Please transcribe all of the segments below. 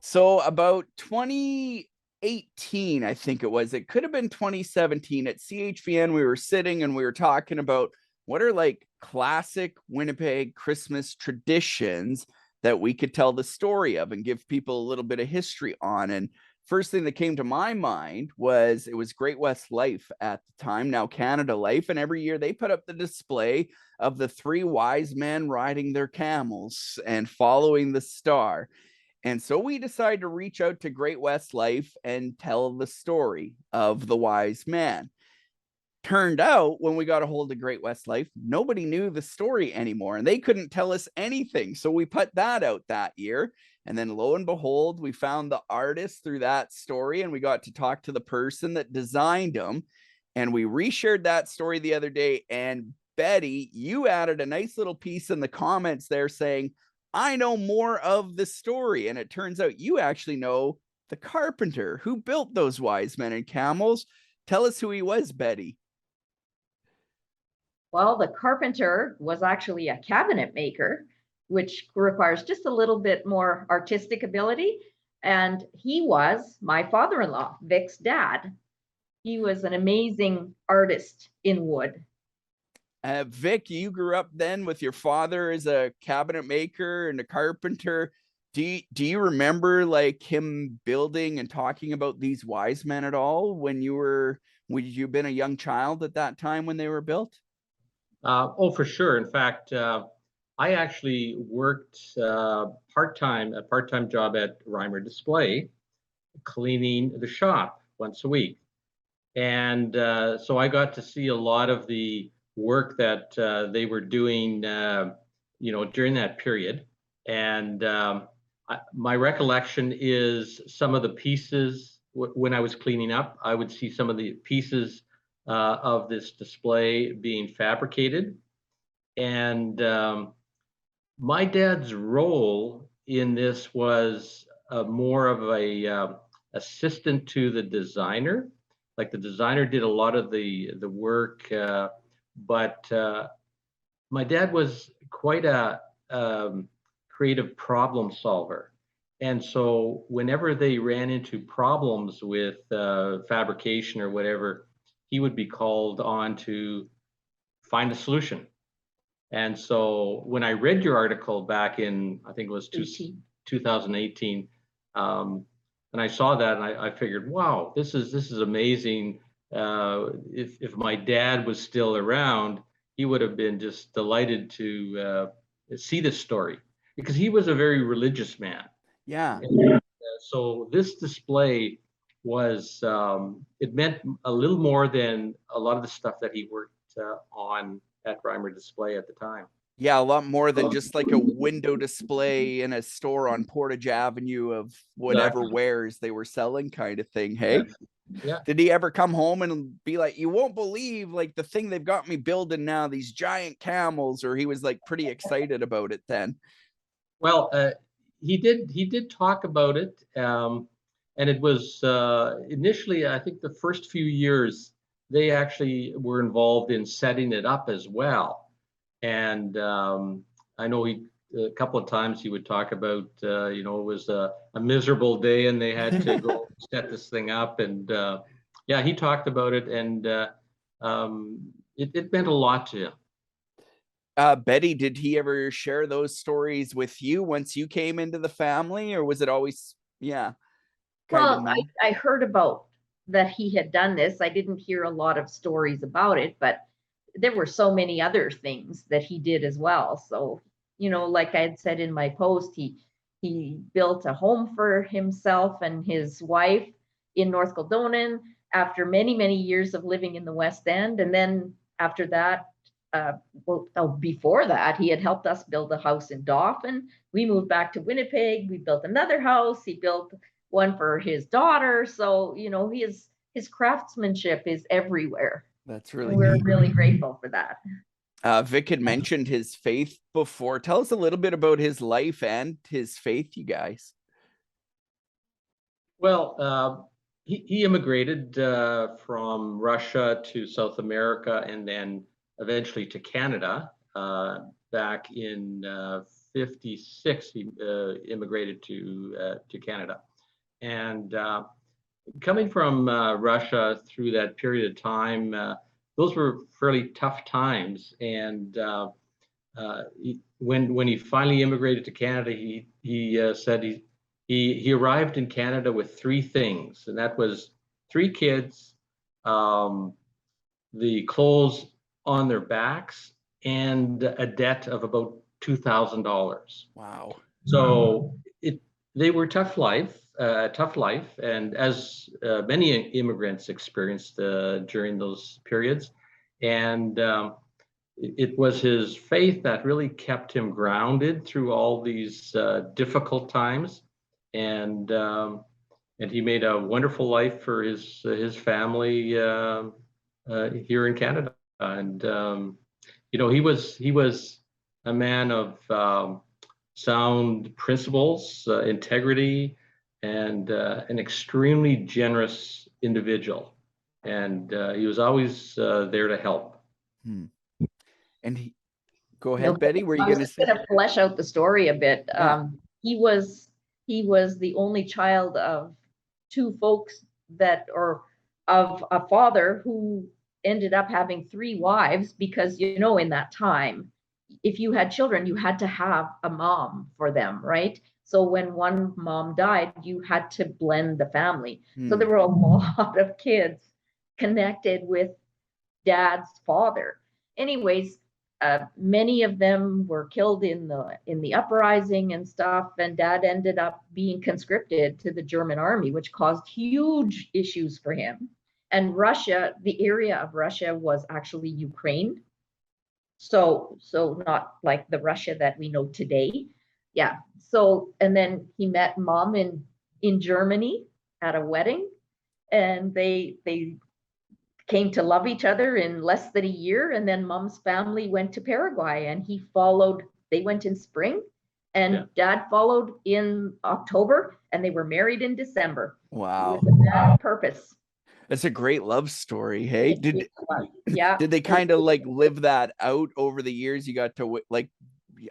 So about 2018, I think it was. It could have been 2017 at CHVN. We were sitting and we were talking about what are like classic Winnipeg Christmas traditions that we could tell the story of and give people a little bit of history on. And first thing that came to my mind was it was Great West Life at the time, now Canada Life. And every year they put up the display of the three wise men riding their camels and following the star. And so we decided to reach out to Great West Life and tell the story of the wise man. Turned out when we got a hold of Great West Life, nobody knew the story anymore and they couldn't tell us anything. So we put that out that year. And then lo and behold, we found the artist through that story and we got to talk to the person that designed them. And we reshared that story the other day. And Betty, you added a nice little piece in the comments there saying, I know more of the story. And it turns out you actually know the carpenter who built those wise men and camels. Tell us who he was, Betty. Well, the carpenter was actually a cabinet maker, which requires just a little bit more artistic ability. And he was my father-in-law, Vic's dad. He was an amazing artist in wood. Vic, you grew up then with your father as a cabinet maker and a carpenter. Do you remember like him building and talking about these wise men at all when would you been a young child at that time when they were built? Oh, for sure. In fact, I actually worked a part-time job at Reimer Display, cleaning the shop once a week. And so I got to see a lot of the work that they were doing, during that period. And my recollection is some of the pieces, when I was cleaning up, I would see some of the pieces of this display being fabricated. And my dad's role in this was more of a assistant to the designer. Like the designer did a lot of the work, but my dad was quite a creative problem solver. And so whenever they ran into problems with fabrication or whatever, he would be called on to find a solution. And so when I read your article back in, I think it was 2018, and I saw that and I figured, wow, this is amazing. If my dad was still around, he would have been just delighted to see this story because he was a very religious man. Yeah. And, so this display was, it meant a little more than a lot of the stuff that he worked on at Reimer Display at the time. Yeah, a lot more than just like a window display in a store on Portage Avenue of whatever wares they were selling kind of thing. Hey, yeah. Did he ever come home and be like, you won't believe like the thing they've got me building now, these giant camels, or he was like pretty excited about it then? Well, he did talk about it. And it was initially, I think the first few years, they actually were involved in setting it up as well. And I know a couple of times he would talk about, it was a miserable day and they had to go set this thing up. And yeah, he talked about it, and it meant a lot to him. Betty, did he ever share those stories with you once you came into the family, or was it always, yeah? Well, I heard about that he had done this. I didn't hear a lot of stories about it, but there were so many other things that he did as well. So, like I had said in my post, he built a home for himself and his wife in North Kildonan after many, many years of living in the West End. And then after that, before that, he had helped us build a house in Dauphin. We moved back to Winnipeg. We built another house. He built one for his daughter. So, his craftsmanship is everywhere. That's really We're neat. really grateful for that. Vic had mentioned his faith before. Tell us a little bit about his life and his faith, you guys. Well, he immigrated from Russia to South America and then eventually to Canada back in 1956, he immigrated to Canada. And coming from Russia through that period of time, those were fairly tough times. And when he finally immigrated to Canada, he said he arrived in Canada with three things, and that was three kids, the clothes on their backs, and a debt of about $2,000. Wow. So they were tough life, and as many immigrants experienced during those periods, and it was his faith that really kept him grounded through all these difficult times, and he made a wonderful life for his family here in Canada. And he was a man of sound principles, integrity, and an extremely generous individual. And he was always there to help. And go ahead, Betty. Were you going to say? I'm going to flesh out the story a bit. Yeah. He was the only child of two folks of a father who ended up having three wives, because in that time, if you had children, you had to have a mom for them, right? So when one mom died, you had to blend the family. So there were a lot of kids connected with dad's father. Anyways, many of them were killed in the uprising and stuff, and dad ended up being conscripted to the German army, which caused huge issues for him. And Russia, the area of Russia was actually Ukraine. So not like the Russia that we know today. Yeah. So, and then he met mom in Germany at a wedding, and they came to love each other in less than a year. And then mom's family went to Paraguay, and they went in spring, and dad followed in October, and they were married in December. Wow. It was a man of purpose. That's a great love story. Hey, did they kind of like live that out over the years? You got to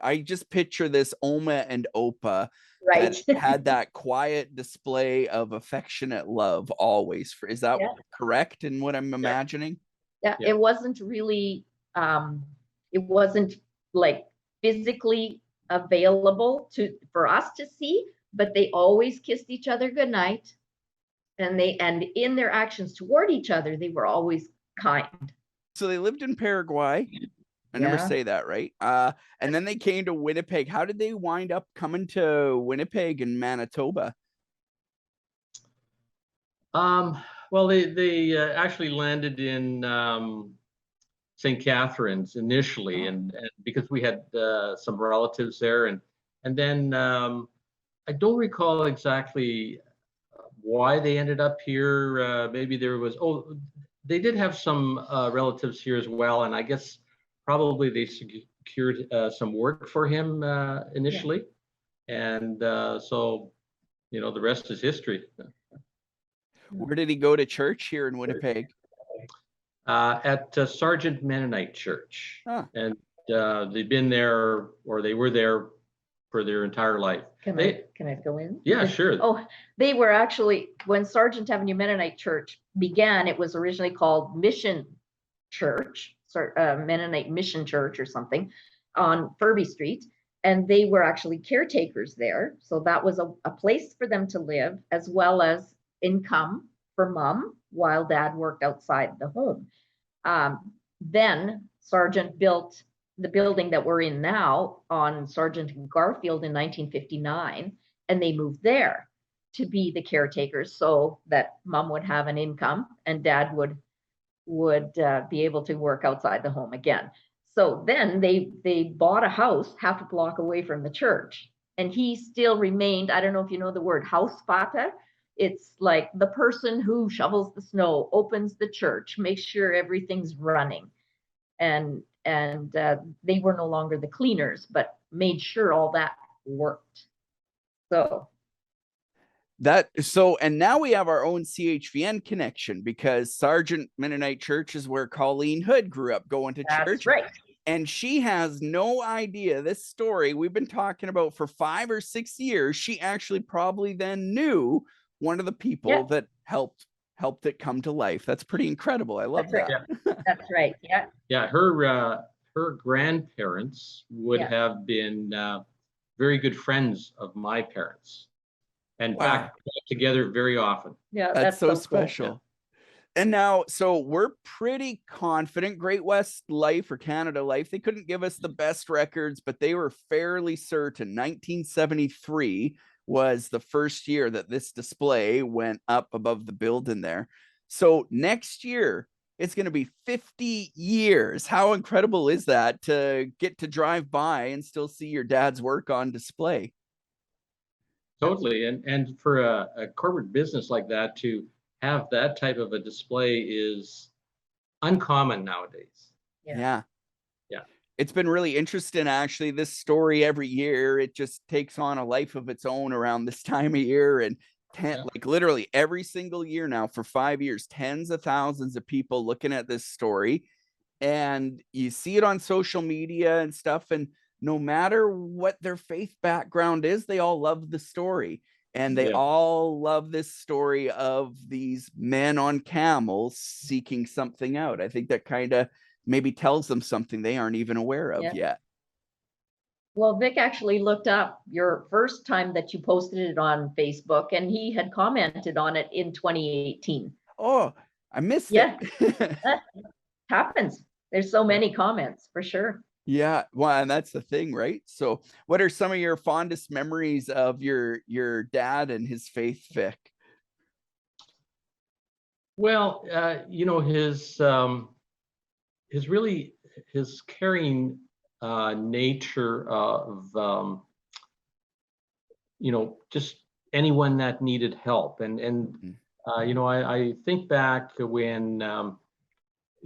I just picture this Oma and Opa, right, that had that quiet display of affectionate love always. Is that correct in what I'm imagining? Yeah, it wasn't really, it wasn't like physically available for us to see, but they always kissed each other goodnight. And in their actions toward each other, they were always kind. So they lived in Paraguay. I never say that right. And then they came to Winnipeg. How did they wind up coming to Winnipeg and Manitoba? Well, they actually landed in St. Catharines initially, and because we had some relatives there, and then I don't recall exactly why they ended up here. Maybe they did have some relatives here as well, and I guess probably they secured some work for him initially, and so the rest is history. Where did he go to church here in Winnipeg? At Sargent Mennonite Church, and they've been there, or they were there for their entire life. Can I go in? Yeah, sure. Oh, they were actually, when Sargent Avenue Mennonite Church began, it was originally called Mission Church, Mennonite Mission Church or something, on Furby Street, and they were actually caretakers there. So that was a place for them to live, as well as income for mom while dad worked outside the home. Then Sargent built the building that we're in now on Sargent and Garfield in 1959, and they moved there to be the caretakers so that mom would have an income and dad would be able to work outside the home again. So then they bought a house half a block away from the church, and he still remained, I don't know if you know the word Hausvater. It's like the person who shovels the snow, opens the church, makes sure everything's running. And they were no longer the cleaners, but made sure all that worked. And now we have our own CHVN connection, because Sargent Mennonite Church is where Colleen Hood grew up going to church. That's right. And she has no idea this story we've been talking about for 5 or 6 years. She actually probably then knew one of the people that helped it come to life. That's pretty incredible. I love That's that. right. That's right. Yeah. Yeah, her grandparents would have been very good friends of my parents. In fact, together very often. Yeah, That's so cool. special. And now, so we're pretty confident Great West Life or Canada Life, they couldn't give us the best records, but they were fairly certain 1973 was the first year that this display went up above the building there. So next year, it's going to be 50 years. How incredible is that to get to drive by and still see your dad's work on display? Totally. And for a corporate business like that to have that type of a display is uncommon nowadays. Yeah. Yeah. It's been really interesting, actually. This story every year, it just takes on a life of its own around this time of year. And like literally every single year now for 5 years, tens of thousands of people looking at this story. And you see it on social media and stuff. And no matter what their faith background is, they all love the story. And they all love this story of these men on camels seeking something out. I think that kind of maybe tells them something they aren't even aware of yet. Well, Vic actually looked up your first time that you posted it on Facebook, and he had commented on it in 2018. Oh, I missed it. Happens. There's so many comments for sure. Yeah, well, and that's the thing, right? So what are some of your fondest memories of your dad and his faith, Vic? Well, you know, his caring nature of you know, just anyone that needed help. And you know, I think back when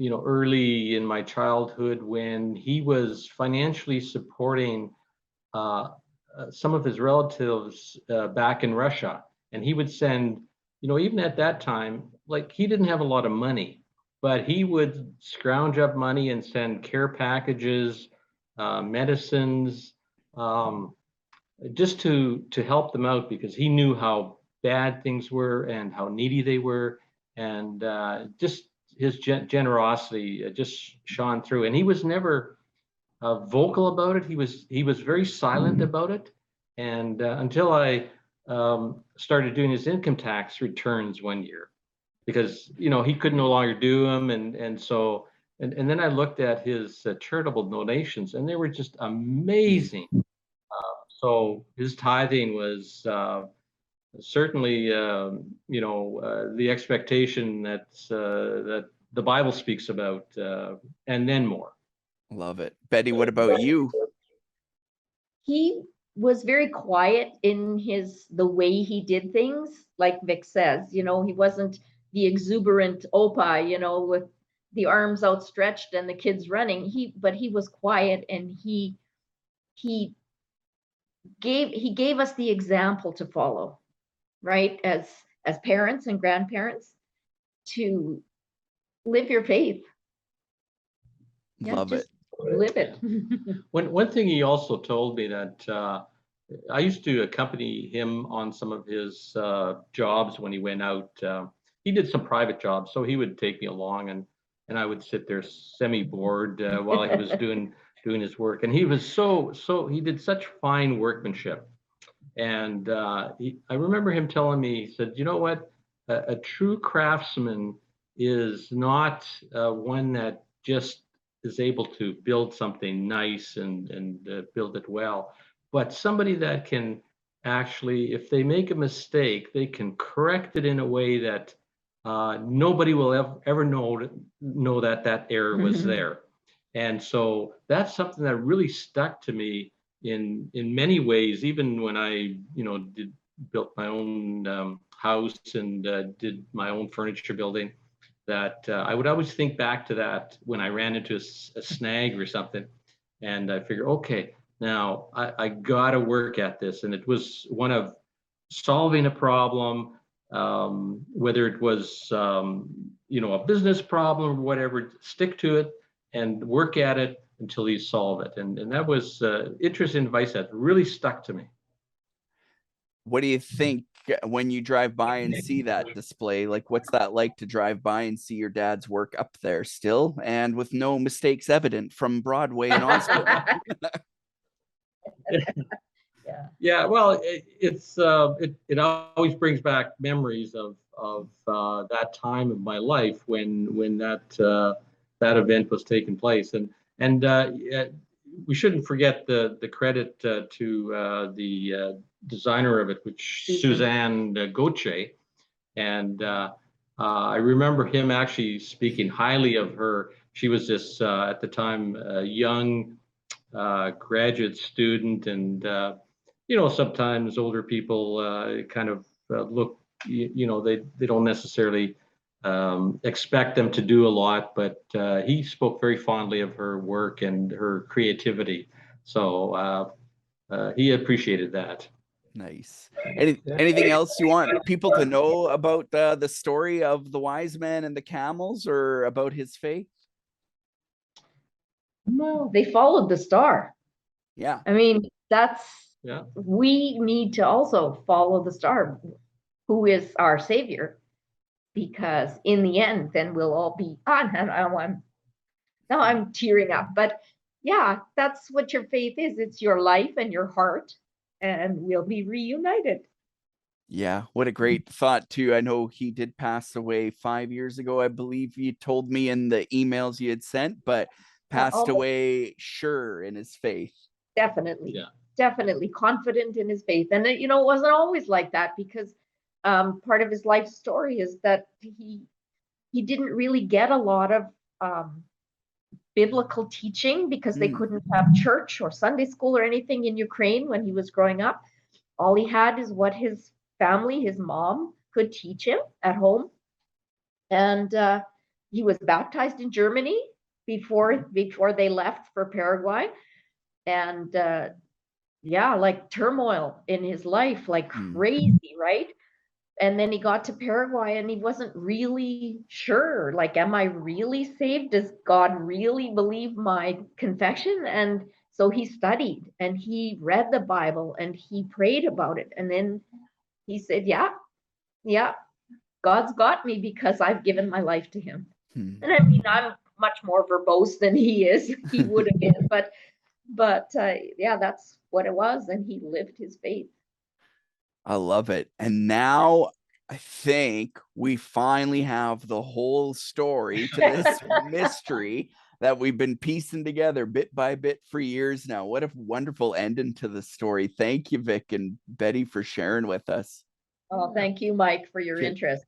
you know, early in my childhood when he was financially supporting some of his relatives back in Russia. And he would send, you know, even at that time, like he didn't have a lot of money, but he would scrounge up money and send care packages, medicines, just to help them out because he knew how bad things were and how needy they were. And just his generosity just shone through, and he was never vocal about it. He was very silent about it, and until I started doing his income tax returns one year, because you know he could no longer do them, and so and then I looked at his charitable donations, and they were just amazing. So his tithing was certainly, you know, the expectation that the Bible speaks about, and then more. Love it. Betty, what about you? He was very quiet in the way he did things, like Vic says. You know, he wasn't the exuberant opa, you know, with the arms outstretched and the kids running. But he was quiet, and he gave us the example to follow, right? As parents and grandparents, to live your faith. Love it. Live it. One thing he also told me that I used to accompany him on some of his jobs when he went out. He did some private jobs, so he would take me along, and I would sit there semi-bored while he was doing his work. And he was he did such fine workmanship. And I remember him telling me, he said, you know what, a true craftsman is not one that just is able to build something nice and build it well, but somebody that can actually, if they make a mistake, they can correct it in a way that nobody will ever know that error was there. And so that's something that really stuck to me in many ways, even when I, you know, built my own house and did my own furniture building, that I would always think back to that when I ran into a snag or something. And I figure, okay, now I got to work at this. And it was one of solving a problem, whether it was, you know, a business problem or whatever, stick to it and work at it until you solve it. And that was interesting advice that really stuck to me. What do you think when you drive by and see that display? Like, what's that like to drive by and see your dad's work up there still, and with no mistakes evident from Broadway and Osborne? Yeah, well, it always brings back memories of that time of my life when that event was taking place, and we shouldn't forget the credit to the designer of it, which Suzanne Gauthier, and I remember him actually speaking highly of her. She was this at the time young graduate student, and sometimes older people kind of look, they don't necessarily expect them to do a lot, but he spoke very fondly of her work and her creativity. So he appreciated that. Nice. Anything else you want people to know about the story of the wise men and the camels, or about his faith? No, they followed the star. Yeah. I mean, we need to also follow the star, who is our savior, because in the end, then we'll all be on. Now I'm tearing up, but yeah, that's what your faith is. It's your life and your heart, and we'll be reunited. Yeah, what a great thought too. I know he did pass away 5 years ago, I believe you told me in the emails you had sent, but passed away sure in his faith. Definitely. Definitely confident in his faith. And it wasn't always like that, because part of his life story is that he didn't really get a lot of biblical teaching, because they couldn't have church or Sunday school or anything in Ukraine when he was growing up. All he had is what his family, his mom, could teach him at home. And he was baptized in Germany before they left for Paraguay. And like turmoil in his life, like crazy, right? And then he got to Paraguay and he wasn't really sure, like, am I really saved? Does God really believe my confession? And so he studied and he read the Bible and he prayed about it. And then he said, yeah, God's got me, because I've given my life to him. And I mean, I'm much more verbose than he is. He would have been, but that's what it was. And he lived his faith. I love it. And now I think we finally have the whole story to this mystery that we've been piecing together bit by bit for years now. What a wonderful ending to the story. Thank you, Vic and Betty, for sharing with us. Oh, thank you, Mike, for your interest.